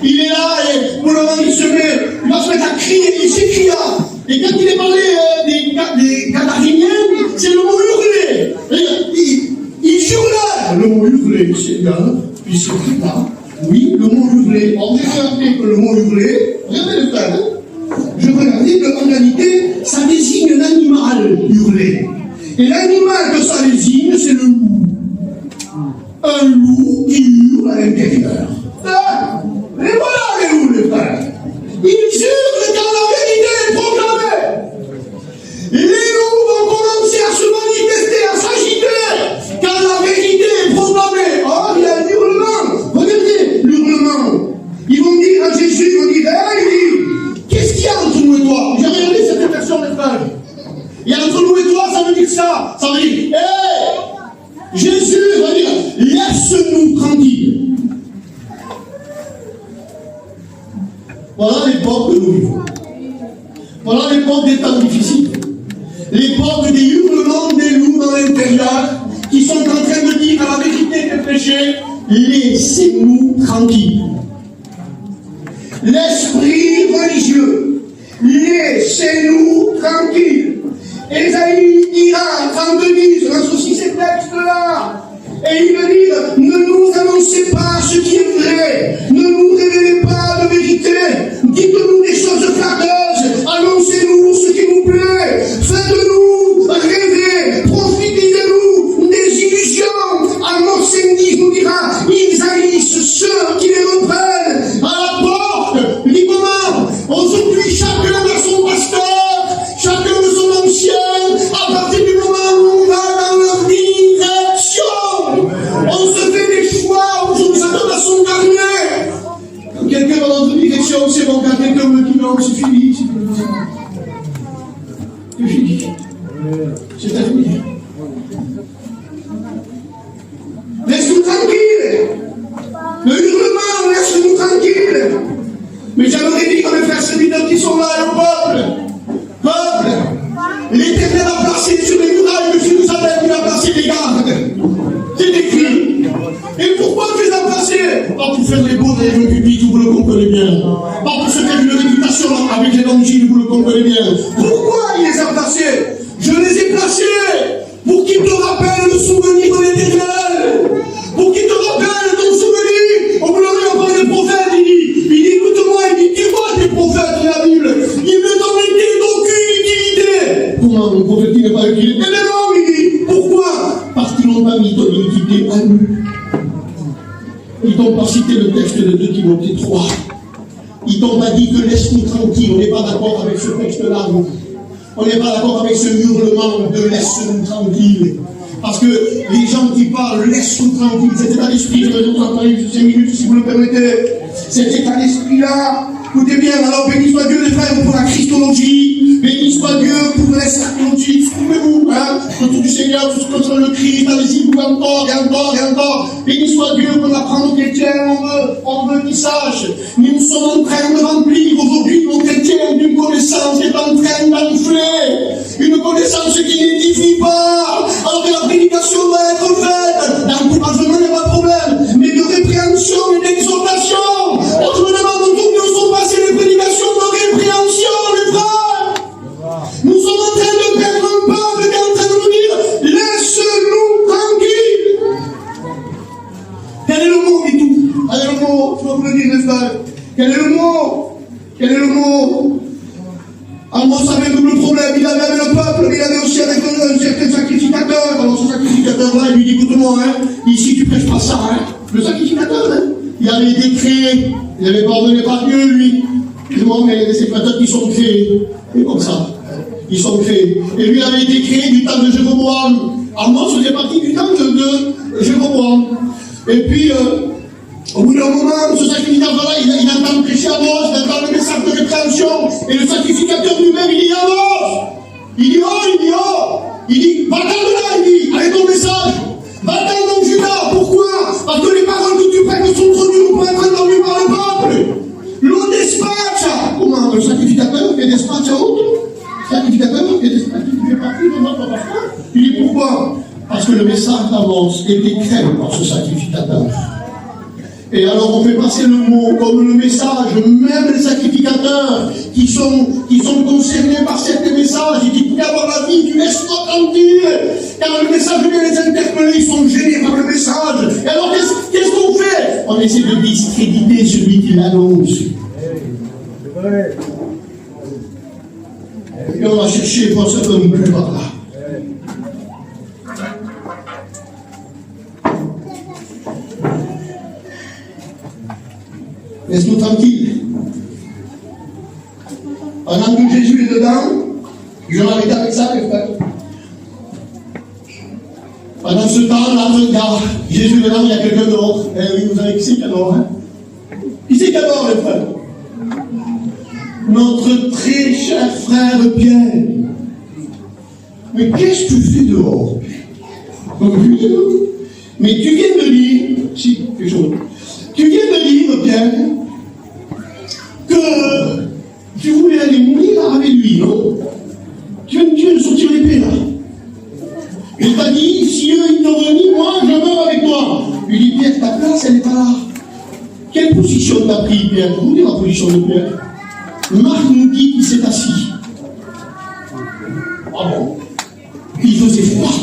Speaker 1: Il est là et pour le moment il va se mettre à crier, il s'écria. Et quand il est parlé des Gadariniens, c'est le mot hurler. Il hurlait. Le mot hurler, c'est là, puis c'est écrit là. Oui, le mot hurler. On peut regarder que le mot hurler, regardez le frère, je regardais qu'en réalité, ça désigne l'animal hurler. Et l'animal que ça désigne, c'est le loup. Un loup qui hurle à l'intérieur. Et voilà les loups, les frères. Ils hurlent quand la vérité est proclamée. Les loups vont commencer à se manifester, à s'agiter quand la vérité est proclamée. Oh, il y a l'hurlement. Regardez l'hurlement. Ils vont dire à Jésus, ils vont dire, hey, qu'est-ce qu'il y a entre nous et toi? J'ai regardé cette version, les frères. Et entre nous et toi, ça veut dire ça. Ça veut dire, hé, Jésus va dire, laisse-nous tranquilles. Voilà l'époque que nous vivons. Voilà l'époque des temps difficiles. L'époque des hurlements des loups dans l'intérieur qui sont en train de dire à la vérité des péchés, laissez-nous tranquilles. L'esprit religieux, laissez-nous tranquilles. Ésaïe dira, 32, je lance aussi ces textes-là. Et il veut dire, ne nous annoncez pas ce qui est vrai, ne nous révélez pas de vérité, dites-nous des choses flatteuses, annoncez-nous ce qui nous plaît, faites-nous rêver, profitez-nous des illusions. Alors Sandy nous dira, ils haïssent ceux qui les reprennent à la porte. Il dit comment? Aujourd'hui, chacun a son pasteur, chacun de son ancien, à partir du moment où on va dans leur direction. On se fait des choix, aujourd'hui, chacun a son carnet. Quand quelqu'un va dans une direction, c'est bon, quand quelqu'un me dit non, c'est fini, c'est fini. C'est terminé. Laisse-nous tranquilles. Le hurlement, laisse-nous tranquilles. Mais j'aimerais dire à mes frères serviteurs qui sont là, au peuple, l'Éternel a placé sur les murailles de Jérusalem, il a placé des gardes. C'est écrit. Et pourquoi tu les as placés? Pas pour faire les beaux réunions publiques, vous le comprenez bien. Pas pour se faire une réputation avec l'évangile, vous le comprenez bien. Pourquoi il les a placés? Je les ai placés pour qu'ils te rappellent le souvenir de l'Éternel. Pour qu'ils te rappellent ton souvenir. On vous l'a parlé des prophètes, il dit, écoute-moi, il dit, tu vois tes prophètes de la Bible. Ils ne t'en étaient d'aucune utilité. Comment le prophète n'est pas utile? Eh bien non, il dit, pourquoi? Parce qu'ils n'ont pas mis ton utilité à nous. Ils t'ont pas cité le texte de 2 Timothée 3. Ils t'ont pas dit que laisse-nous tranquille. On n'est pas d'accord avec ce texte-là, nous. On n'est pas d'accord avec ce hurlement de laisse-nous tranquille. Parce que les gens qui parlent laisse-nous tranquille, cet état d'esprit, je vais vous en parler juste 5 minutes si vous le permettez. Cet état d'esprit-là, écoutez bien, alors béni soit Dieu les frères pour la Christologie, béni soit Dieu pour l'eschatologie, trouvez-vous, hein, autour du Seigneur. Seigneur, tous contre le Christ, allez-y, vous encore, et encore, et encore. Béni soit Dieu qu'on apprend aux chrétiens, on veut qu'ils sachent. Mais nous sommes en train de remplir aujourd'hui nos chrétiens d'une connaissance qui est en train d'enfler. Une connaissance qui n'édifie pas. Alors que la prédication doit être faite. D'encouragement, il n'y a pas de problème. Mais de répréhension et d'exhortation. Je me demande d'où nous sont passées les prédications de répréhension, les frères. Nous sommes en train de perdre un peuple qui est en train de nous dire, laisse-nous tranquilles. Quel est le mot, Vitou? Quel est le mot? Tu vas vous le dire, les frères. Quel est le mot? Quel est le mot? Amos avait un double problème. Il avait avec le peuple, mais il avait aussi avec un certain sacrificateur. Alors ce sacrificateur-là, il lui dit, écoute-moi, ici tu prêches pas ça, Le sacrificateur, il avait été créé. Il n'avait pas ordonné par Dieu, lui. Excusez-moi, mais il y a des sacrificateurs qui sont créés. Et comme ça. Ils sont créés. Et lui avait été créé du temps de Jéroboam. Amos faisait partie du temps de Jéroboam. Et puis, au bout d'un moment, ce sacrificateur-là, il entend prêcher Amos, il entend le message de répréhension. Et le sacrificateur lui-même, il dit Amos. Il dit oh. Il dit, va-t'en de là, il dit, avec ton message. Va-t'en dans Judas. Pourquoi? Parce que les paroles que tu prêches sont trop dures pour être entendues par le peuple. L'eau despache. Comment? Le sacrificateur fait despache à autre? Sacrificateur fait despache, il fait partie de notre pasteur. Il dit pourquoi? Parce que le message d'Amos était créé par ce sacrificateur. Et alors on fait passer le mot comme le message, même les sacrificateurs qui sont concernés par certains messages et qui pourraient avoir la vie du espoir tranquille, car le message vient les interpeller, ils sont gênés par le message. Et alors qu'est-ce qu'on fait? On essaie de discréditer celui qui l'annonce. C'est vrai. Et on va chercher pour ce qu'on ne peut pas là. Laisse-nous tranquille. Pendant que Jésus est dedans, je vais arrêter avec ça, les frères. Pendant ce temps-là, regarde, Jésus est dedans, il y a quelqu'un d'autre. Eh oui, vous savez qui c'est qui adore, Qui c'est qui adore, les frères? Notre très cher frère Pierre. Mais qu'est-ce que tu fais dehors? Mais tu viens de lire, si, quelque chose. Tu viens de lire, Pierre, que tu voulais aller mourir avec lui, non? Tu viens de sortir l'épée, là. Il t'a dit, si eux, ils t'ont remis, moi, je meurs avec toi. Il dit, Pierre, ta place, elle n'est pas là. Quelle position t'as pris, Pierre? Vous voulez la position de Pierre? Marc nous dit qu'il s'est assis. Ah bon? Il faisait froid.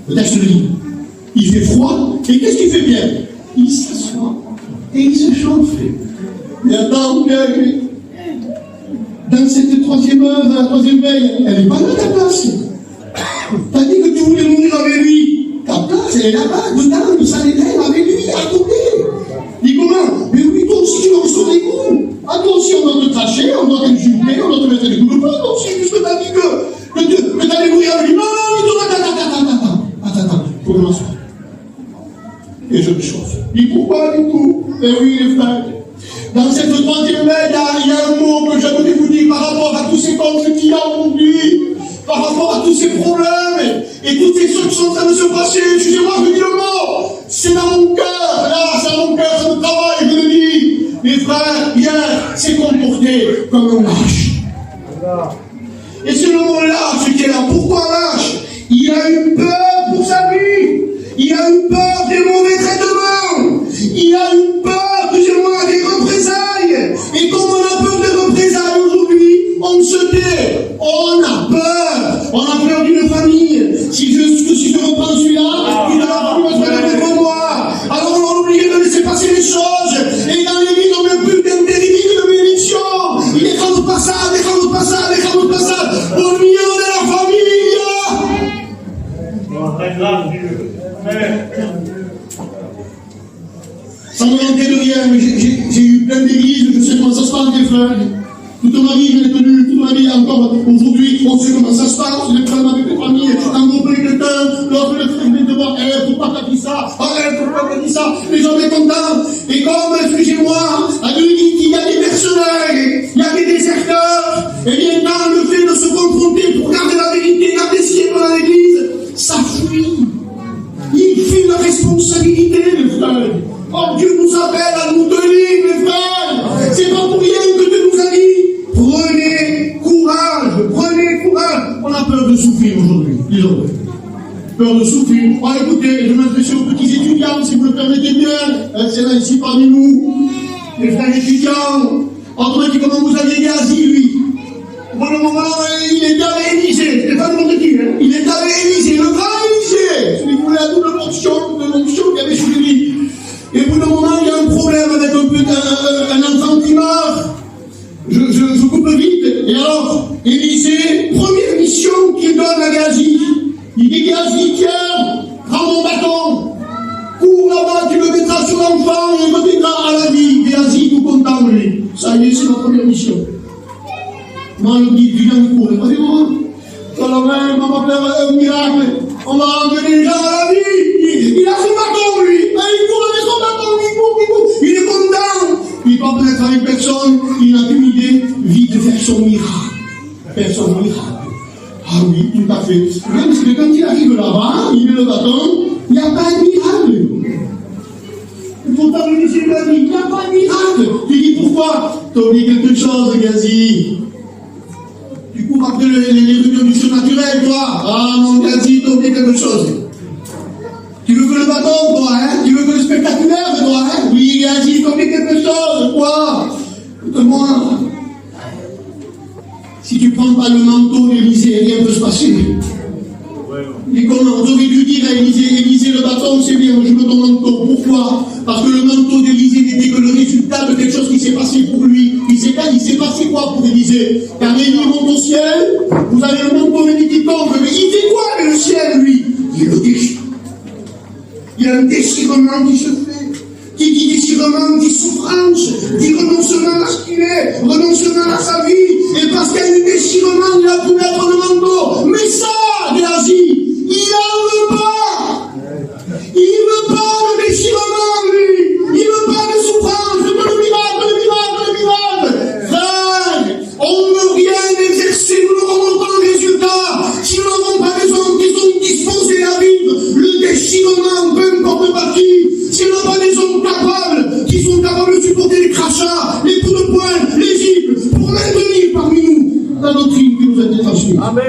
Speaker 1: Le texte le dit. Il fait froid. Et qu'est-ce qu'il fait, Pierre? Il s'assoit et il se chauffe. Mais attends, Pierre, dans cette troisième œuvre, la troisième veille, elle n'est pas là ta place. T'as dit que tu voulais mourir avec lui. Ta place, elle est là-bas, dedans, le salénaire, avec lui, à côté. Dis comment? Mais oui, toi aussi, tu vas recevoir des coups. Ah, toi aussi, on doit te tracher, on doit t'insulter, on doit te mettre des coups de poing, toi aussi, puisque t'as dit que t'allais mourir avec lui. Non, attends, faut que je m'assoie. Et je me chauffe. Dis pourquoi, du coup? Eh oui, les frères. Dans cette troisième veille, il y a un mot que j'aimerais vous dire par rapport à tous ces conflits qu'il y a aujourd'hui, par rapport à tous ces problèmes et toutes ces choses qui sont en train de se passer. Excusez-moi, je dis le mot. C'est dans mon cœur, là, c'est dans mon cœur, ça me travaille, je le dis. Les frères, hier, s'est comporté comme un lâche. Et c'est le mot lâche qui est là. Pourquoi lâche? Il a eu peur pour sa vie. Il a eu peur des mauvais traitements. Il a eu peur, excusez-moi, des représailles. Et comme on a peur des représailles aujourd'hui, on se tait. On a peur. On a peur d'une famille. Si je reprends celui-là, il n'aura plus besoin de devant moi. Alors on a oublié de laisser passer les choses. Et dans l'église, on met plus d'intérim de bénédiction. Il décante pas ça. Au milieu de la famille. Ça me manquait de rien, mais j'ai eu plein d'églises, je sais comment ça se passe, des frères. Toute ma vie, je l'ai tenu, toute ma vie, encore aujourd'hui, on sait comment ça se passe, les problèmes avec les familles, en gros, quelqu'un, l'autre, le frère, de voir, pourquoi t'as dit ça, pourquoi t'as dit ça, les gens sont contents, et comme, excusez-moi, à Dieu dit qu'il y a des mercenaires, il y a des déserteurs, et bien, dans le fait de se confronter pour garder la vérité, garder ce qui est dans l'église, ça aujourd'hui. Disons-le. Peur de souffrir. Oh, écoutez, je m'adresse aux petits étudiants, si vous le permettez bien. C'est là, ici, parmi nous. Les frères étudiants. Entre qui, comment vous aviez Gazi, lui. Pour le moment, il est allé Élysée. C'est pas le nom de qui, hein. Il est allé Élysée, le grand Élysée. Celui qui voulait la double fonction qu'il y avait sous lui. Et pour le moment, il y a un problème avec un enfant qui meurt. Je coupe vite. Et alors, Élysée, première mission qu'il donne à Gazi. Il dit Gazi, tiens, prends mon bâton. Cours là-bas, tu le mettras sur l'enfant et il reviendra à la vie. Gazi, tout content, lui. Ça y est, c'est ma première mission. Moi, je dis, du cours. Voyez-vous, alors même, on va faire un miracle. On va ramener les gens à la vie. Il a son bâton, lui. Il court avec son bâton, il court. Il est content. Il va peut-être avec personne. Il n'a qu'une idée, vite faire son miracle. Faire son miracle. Ah oui, tout à fait. Même que quand il arrive là-bas, il met le bâton, il n'y a pas de miracle. Il faut pas le laisser la vie, il n'y a pas de miracle. Tu dis pourquoi? Tu as oublié quelque chose, Gazi. Tu cours après les ruptures du surnaturel, toi. Ah mon Gazi, tu as oublié quelque chose. Tu veux que le bâton, toi, hein? Tu veux que le spectaculaire, toi, hein? Oui, Gazi, tu as oublié quelque chose, quoi? Écoute-moi. Si tu ne prends pas le manteau d'Élysée, rien ne peut se passer. Et comment on aurait dû dire à Élysée, le bâton, c'est bien, je veux ton manteau. Pourquoi? Parce que le manteau d'Élysée n'était que le résultat de quelque chose qui s'est passé pour lui. Il s'est passé quoi pour Élysée? Car Élie monte au ciel, vous avez le manteau béni qui tombe, mais il fait quoi avec le ciel, lui? Il le déchire. Il y a un déchirement qui se fait. Qui dit déchirement, dit souffrance, dit renoncement à ce qu'il est, renoncement à sa vie. Et parce qu'il y a eu déchirement, il a pu mettre le manteau. Mais ça, Gazi, il n'en veut pas. Il ne veut pas le déchirement, lui. Il ne veut pas de souffrance. Il veut le miracle. Frère, on ne veut rien exercer, nous n'aurons pas le résultat. Si nous n'avons pas des hommes qui sont disposés à vivre le déchirement, peu importe par qui, si nous n'avons pas des hommes capables, qui sont capables de supporter les crachats, les coups de poing, les gifles, pour maintenir parmi nous la doctrine qui nous a été transmise. Amen.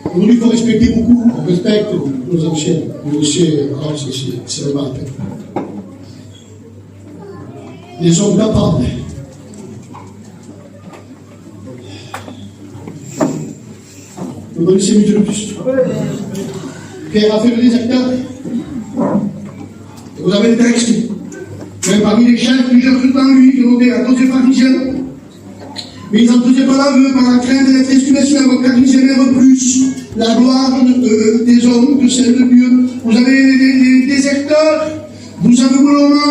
Speaker 1: Aujourd'hui, il faut respecter beaucoup. On respecte nos anciens. C'est le mal. Les hommes capables. Vous connaissez mieux le plus. Pierre a fait le déserteur. Vous avez le texte. Même parmi les chefs, plusieurs tout dans lui, qui ont été à cause des pharisiens. Mais ils n'en faisaient pas l'aveu par la crainte d'être estimation avec la misère plus la gloire des hommes que celle de Dieu. Vous avez des déserteurs. Vous avez au moment,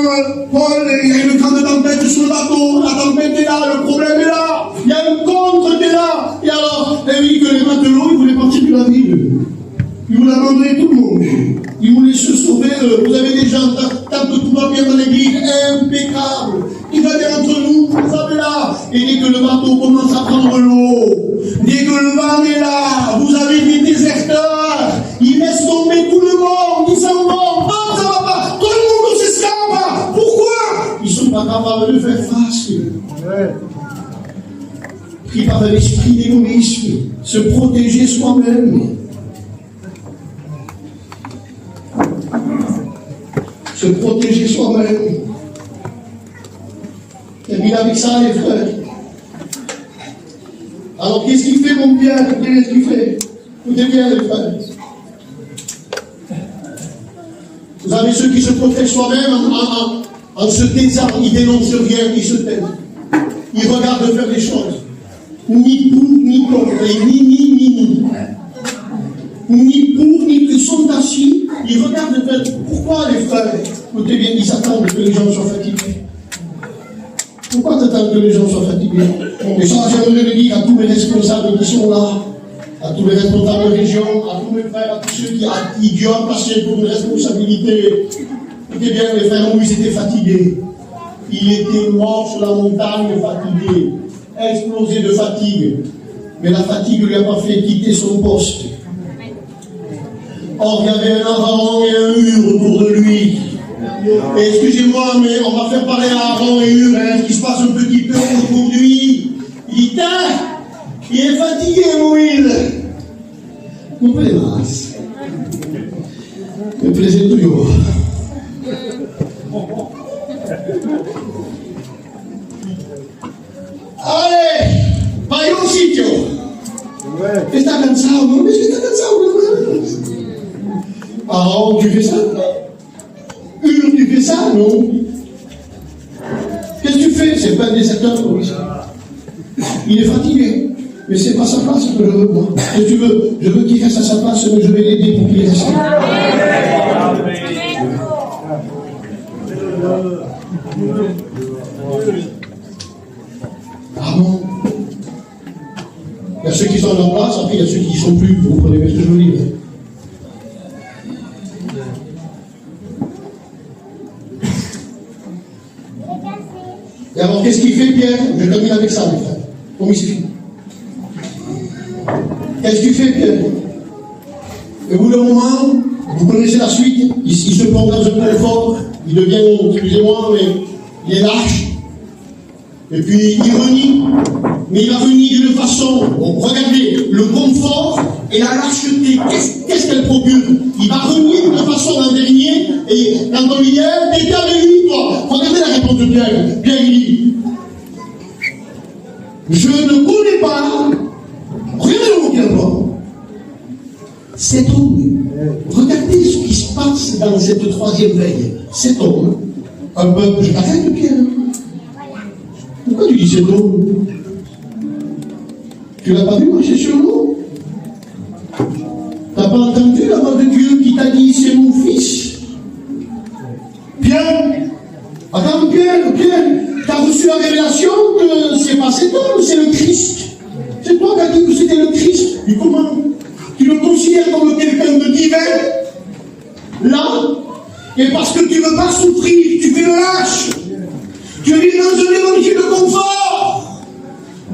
Speaker 1: Paul, il y a une grande tempête sur le bateau. La tempête est là, le problème est là. Il y a une contre qui est là. Et alors, il dit que les matelots, ils voulaient partir de la ville. Ils voulaient abandonner tout le monde. Ils voulaient se sauver. Vous avez des gens, tant que tout va bien dans l'église, impeccable. Qui va bien entre nous, vous savez là. Et dès que le bateau commence à prendre l'eau, dès que le vent est là, vous avez des déserteurs. Ils laissent tomber tout le monde. Ils s'en vont. Non, ça va pas. Tout le monde s'esclave. Pourquoi? Ils ne sont pas capables de faire face. Pris par un esprit d'égoïsme, se protéger soi-même. Se protéger soi-même. Termine avec ça, les frères. Alors, qu'est-ce qu'il fait, mon bien? Qu'est-ce qu'il fait? Écoutez bien, les frères. Vous avez ceux qui se protègent soi-même en se taisant, ils dénoncent rien, ils se taisent. Ils regardent faire des choses. Ni pour, ni contre, ni. Ni pour, ni ils sont assis, ils regardent faire. Pourquoi, les frères? Écoutez bien, ils attendent que les gens soient fatigués. Pourquoi t'attends que les gens soient fatigués? Et ça, j'aimerais le dire à tous les responsables qui sont là, à tous les responsables de région, à tous mes frères, à tous ceux qui Dieu a placé pour une responsabilité. Écoutez bien, les frères, où ils étaient fatigués. Il était mort sur la montagne, fatigué, explosé de fatigue. Mais la fatigue ne lui a pas fait quitter son poste. Or, il y avait un Aaron et un Hur autour de lui. Et excusez-moi, mais on va faire parler à Aaron et Hur, hein, ce qui se passe un petit peu aujourd'hui. Il dit, Il est fatigué, Moïse. Mon plaisance. Le plaisir toujours. Allez, vaya un sitio. Está cansado, ¿no? Está cansado, ¿no? Ah, tu fais ça? Tu fais ça, non? Qu'est-ce que tu fais? C'est pas un déserteur, oui. Il est fatigué. Mais c'est pas sa place que je veux, moi. Qu'est-ce que tu veux? Je veux qu'il reste à sa place, mais je vais l'aider pour qu'il reste. Ah bon? Il y a ceux qui sont en place, après il y a ceux qui ne sont plus. Vous comprenez bien ce que je veux dire? Et alors, qu'est-ce qu'il fait, Pierre? Je termine avec ça, mes frères. Comme il suffit. Qu'est-ce qu'il fait, Pierre? Et au bout d'un moment, vous connaissez la suite, il se plonge dans un confort, il devient, excusez-moi, mais il est lâche. Et puis, il renie. Mais il va venir d'une façon, regardez, le confort et la lâcheté, qu'est-ce qu'elle procure? Il va renier d'une façon l'an dernier, et quand on lui dit, t'es avec lui, toi. Regardez la réponse de Pierre. Pierre, il dit, je ne connais pas, regardez le mot qu'il emploie, cet homme. Regardez ce qui se passe dans cette troisième veille. Cet homme, un peuple, je t'arrête, Pierre. Pourquoi tu dis cet homme? Tu l'as pas vu marcher sur l'eau? T'as pas entendu la voix de Dieu qui t'a dit c'est mon fils? Pierre, attends, Pierre, t'as reçu la révélation que c'est pas cet homme, c'est le Christ. C'est toi qui as dit que c'était le Christ. Et comment? Tu le considères comme quelqu'un de divin? Là, et parce que tu ne veux pas souffrir, tu fais le lâche. Tu vis dans un évangile de confort.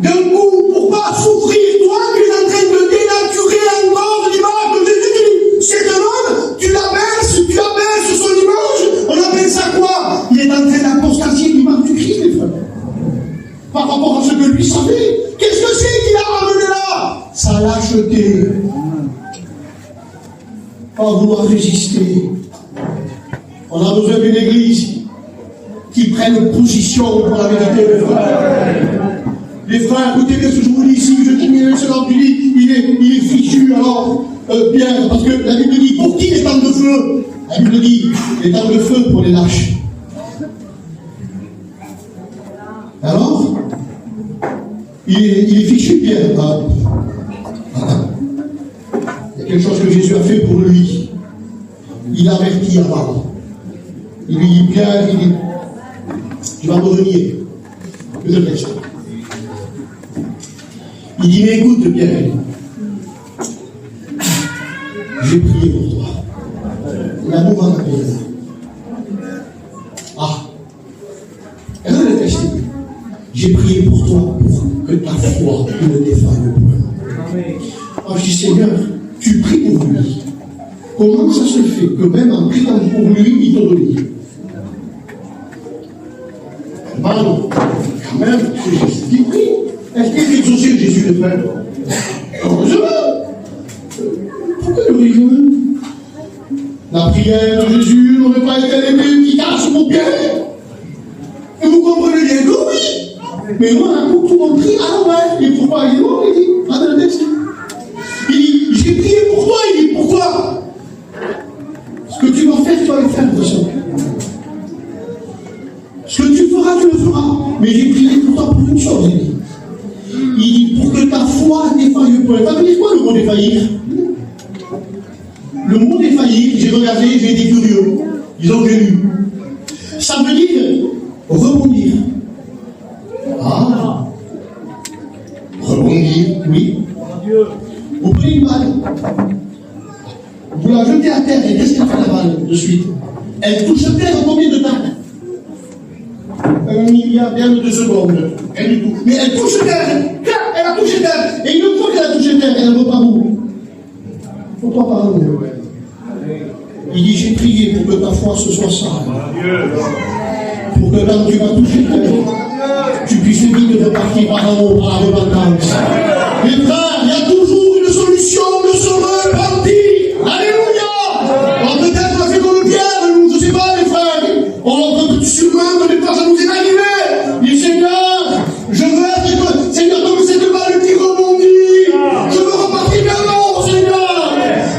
Speaker 1: D'un coup, pour ne pas souffrir, toi, tu es en train de dénaturer encore l'image de Jésus. C'est un homme, tu abaisses son image. On appelle ça quoi? Il est en train d'apostasier l'image du Christ, mes frères. Par rapport à ce que lui savait. Qu'est-ce que c'est qu'il a ramené là? Sa lâcheté. Pas vouloir résister. On a besoin d'une église qui prenne position pour la vérité, mes frères. Les frères, écoutez bien ce que je vous dis ici, je termine ce que tu dis, il est fichu, alors, Pierre, parce que la Bible dit, pour qui les temps de feu? La Bible dit, les temps de feu pour les lâches. Alors, il est fichu, Pierre. Attends. Il y a quelque chose que Jésus a fait pour lui. Il a averti avant. Il lui dit, Pierre, il dit, tu vas me renier. Je te laisse. Il dit, mais écoute, Pierre, j'ai prié pour toi. L'amour en a payé. Ah. Et là, le texte dit, j'ai prié pour toi pour que ta foi ne défaille point. Alors je dis, Seigneur, tu pries pour lui. Comment ça se fait que même en priant pour lui, il te renie? Pardon, quand même, c'est Jésus qui prie. Est-ce qu'il est exaucé Jésus le Père? Heureusement. Pourquoi le rigole? La prière de Jésus n'aurait pas été l'épée qui casse mon pied. Et vous comprenez bien que oui. Mais nous, on a tout compris à l'envers. Et pourquoi il est mort? Il dit, pas dans le texte. Il dit, j'ai prié pour toi. Il dit, pourquoi? Ce que tu vas faire, tu vas le faire, de toute façon. Ce que tu feras, tu le feras. Mais j'ai prié pour toi pour une chose, il dit. Il dit, pour que ta foi défaille point. Ça veut dire quoi le mot défaillir? Le mot défaillir, j'ai regardé, j'ai été curieux. Ils ont lu. Ça veut dire rebondir. Ah. Rebondir, oui. Vous prenez une balle. Vous la jetez à terre et qu'est-ce qu'elle fait la balle de suite? Elle touche terre en combien de temps? 1 milliard de secondes. Rien du tout. Mais elle touche terre. Elle a touché terre. Et une fois qu'elle a touché terre, elle ne va pas où? Il ne faut pas parler. Il dit, j'ai prié pour que ta foi se soit sale. pour que quand tu vas toucher terre, tu puisses vite repartir par en haut, par la repentance. Mes frères, il y a toujours une solution de se repentir. Alléluia! Alors peut-être on a fait comme Pierre, nous, je ne sais pas, les frères. On peut sûrement que des fois ça nous est arrivé. Mais Seigneur, je veux être, Seigneur, comme cette balle qui rebondit. Je veux repartir vers l'eau, Seigneur.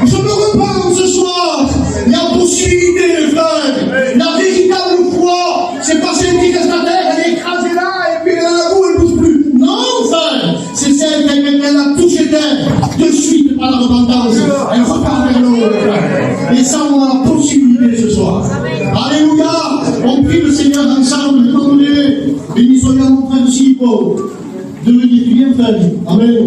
Speaker 1: Je me repens ce soir. Il y a possibilité, les frères. La véritable foi, c'est pas celle qui reste à terre, elle est écrasée là, et puis elle a la boue, elle ne bouge plus. Non, frère, c'est celle qui a touché terre, de suite par la repentance. Elle repart vers l'eau, les frères. Et ça, on a la possibilité ce soir. Alléluia. On prie le Seigneur ensemble, demandez, bénis soyons mon frère Sipo, de venir bien faire. Amen.